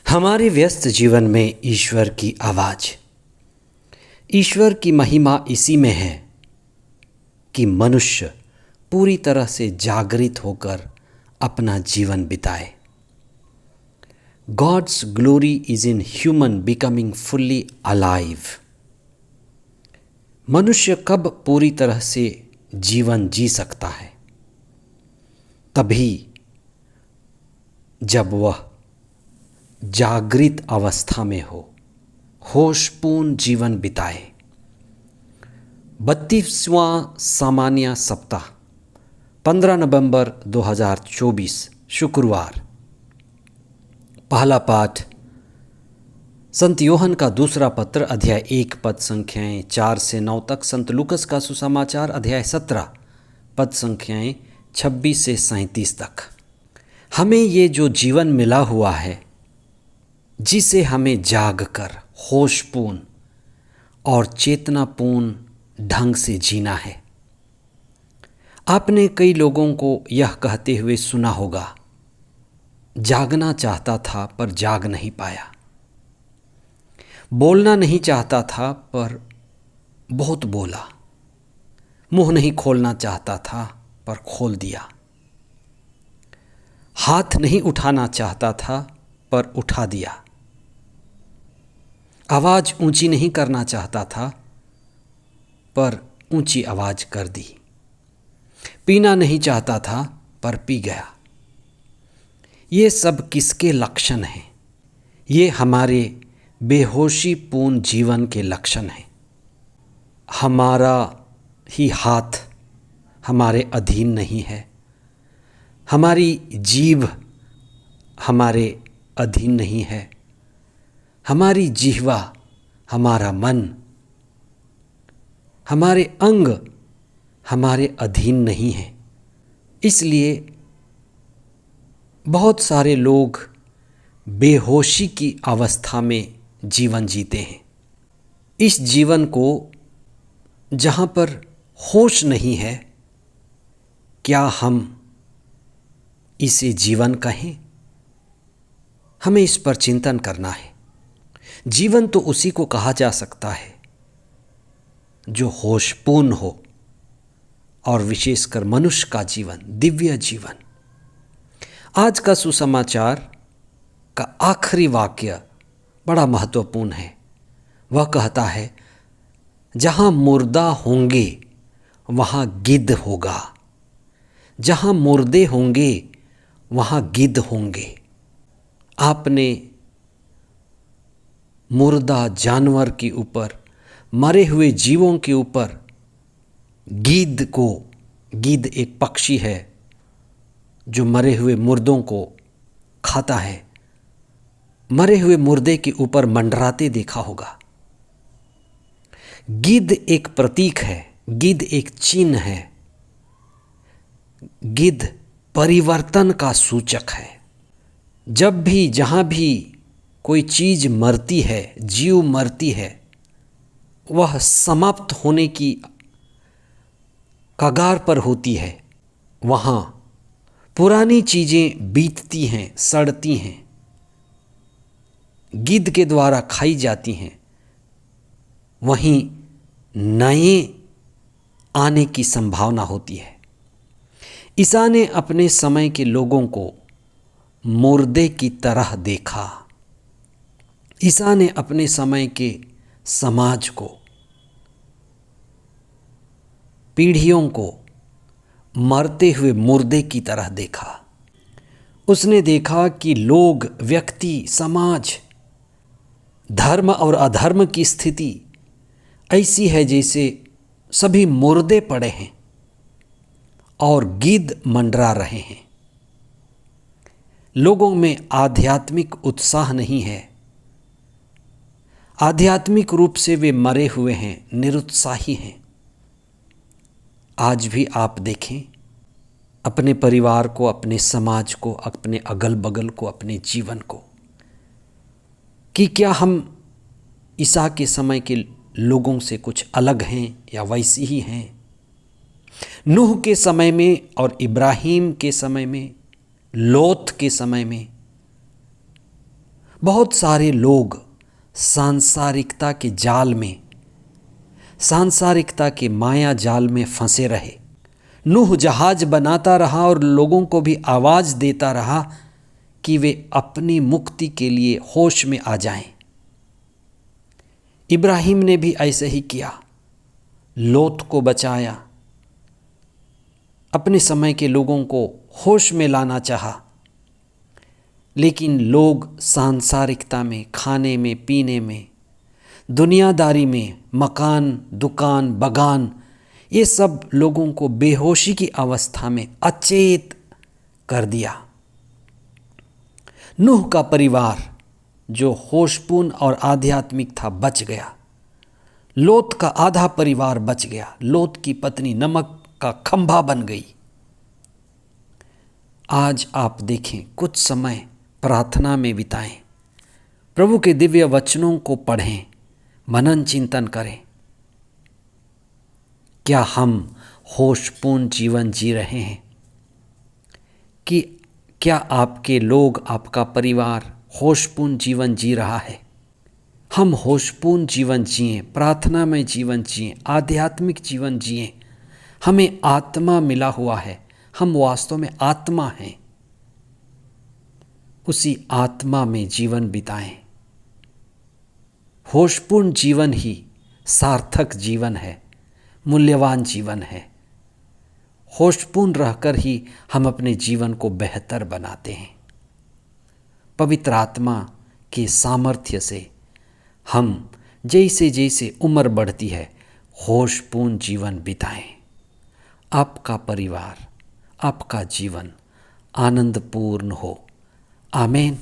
हमारे व्यस्त जीवन में ईश्वर की आवाज़, ईश्वर की महिमा इसी में है कि मनुष्य पूरी तरह से जागृत होकर अपना जीवन बिताए। God's glory is in human becoming fully alive. मनुष्य कब पूरी तरह से जीवन जी सकता है? तभी जब वह जागृत अवस्था में हो, होशपूर्ण जीवन बिताए। 32वां सामान्य सप्ताह 15 नवंबर 2024 शुक्रवार। पहला पाठ संत योहन का दूसरा पत्र अध्याय 1 पद संख्याएं 4 से 9 तक, संत लूकस का सुसमाचार अध्याय 17 पद संख्याएं 26 से 37 तक। हमें ये जो जीवन मिला हुआ है, जिसे हमें जागकर होशपूर्ण और चेतनापूर्ण ढंग से जीना है। आपने कई लोगों को यह कहते हुए सुना होगा, जागना चाहता था पर जाग नहीं पाया, बोलना नहीं चाहता था पर बहुत बोला, मुंह नहीं खोलना चाहता था पर खोल दिया, हाथ नहीं उठाना चाहता था पर उठा दिया, आवाज़ ऊंची नहीं करना चाहता था पर ऊंची आवाज़ कर दी, पीना नहीं चाहता था पर पी गया। ये सब किसके लक्षण हैं? ये हमारे बेहोशीपूर्ण जीवन के लक्षण हैं। हमारा ही हाथ हमारे अधीन नहीं है, हमारी जीभ हमारे अधीन नहीं है, हमारी जिह्वा, हमारा मन, हमारे अंग हमारे अधीन नहीं है। इसलिए बहुत सारे लोग बेहोशी की अवस्था में जीवन जीते हैं। इस जीवन को जहाँ पर होश नहीं है, क्या हम इसे जीवन कहें? हमें इस पर चिंतन करना है। जीवन तो उसी को कहा जा सकता है जो होशपूर्ण हो, और विशेषकर मनुष्य का जीवन, दिव्य जीवन। आज का सुसमाचार का आखिरी वाक्य बड़ा महत्वपूर्ण है। वह कहता है, जहाँ मुर्दा होंगे वहाँ गिद्ध होगा, जहाँ मुर्दे होंगे वहाँ गिद्ध होंगे। आपने मुर्दा जानवर के ऊपर, मरे हुए जीवों के ऊपर गिद्ध एक पक्षी है जो मरे हुए मुर्दों को खाता है, मरे हुए मुर्दे के ऊपर मंडराते देखा होगा। गिद्ध एक प्रतीक है, गिद्ध एक चिन्ह है, गिद्ध परिवर्तन का सूचक है। जब भी जहाँ भी कोई चीज़ मरती है, जीव मरती है, वह समाप्त होने की कगार पर होती है। वहाँ पुरानी चीज़ें बीतती हैं, सड़ती हैं, गिद्ध के द्वारा खाई जाती हैं। वहीं नए आने की संभावना होती है। ईसा ने अपने समय के लोगों को मुर्दे की तरह देखा। ईसा ने अपने समय के समाज को, पीढ़ियों को मरते हुए मुर्दे की तरह देखा। उसने देखा कि लोग, व्यक्ति, समाज, धर्म और अधर्म की स्थिति ऐसी है जैसे सभी मुर्दे पड़े हैं और गिद्ध मंडरा रहे हैं। लोगों में आध्यात्मिक उत्साह नहीं है, आध्यात्मिक रूप से वे मरे हुए हैं, निरुत्साही हैं। आज भी आप देखें अपने परिवार को, अपने समाज को, अपने अगल बगल को, अपने जीवन को, कि क्या हम ईसा के समय के लोगों से कुछ अलग हैं या वैसी ही हैं? नूह के समय में और इब्राहिम के समय में, लोथ के समय में बहुत सारे लोग सांसारिकता के जाल में, सांसारिकता के माया जाल में फंसे रहे। नूह जहाज बनाता रहा और लोगों को भी आवाज़ देता रहा कि वे अपनी मुक्ति के लिए होश में आ जाएं। इब्राहिम ने भी ऐसे ही किया, लोत को बचाया, अपने समय के लोगों को होश में लाना चाहा। लेकिन लोग सांसारिकता में, खाने में, पीने में, दुनियादारी में, मकान, दुकान, बगान, ये सब लोगों को बेहोशी की अवस्था में अचेत कर दिया। नूह का परिवार जो होशपूर्ण और आध्यात्मिक था बच गया। लोत का आधा परिवार बच गया। लोत की पत्नी नमक का खंभा बन गई। आज आप देखें, कुछ समय प्रार्थना में बिताएं, प्रभु के दिव्य वचनों को पढ़ें, मनन चिंतन करें। क्या हम होशपूर्ण जीवन जी रहे हैं? कि क्या आपके लोग, आपका परिवार होशपूर्ण जीवन जी रहा है? हम होशपूर्ण जीवन जिएं, प्रार्थना में जीवन जिएं, आध्यात्मिक जीवन जिएं। हमें आत्मा मिला हुआ है, हम वास्तव में आत्मा हैं। उसी आत्मा में जीवन बिताएं। होशपूर्ण जीवन ही सार्थक जीवन है, मूल्यवान जीवन है। होशपूर्ण रहकर ही हम अपने जीवन को बेहतर बनाते हैं। पवित्र आत्मा के सामर्थ्य से हम जैसे जैसे उम्र बढ़ती है होशपूर्ण जीवन बिताएं। आपका परिवार, आपका जीवन आनंदपूर्ण हो। आमीन।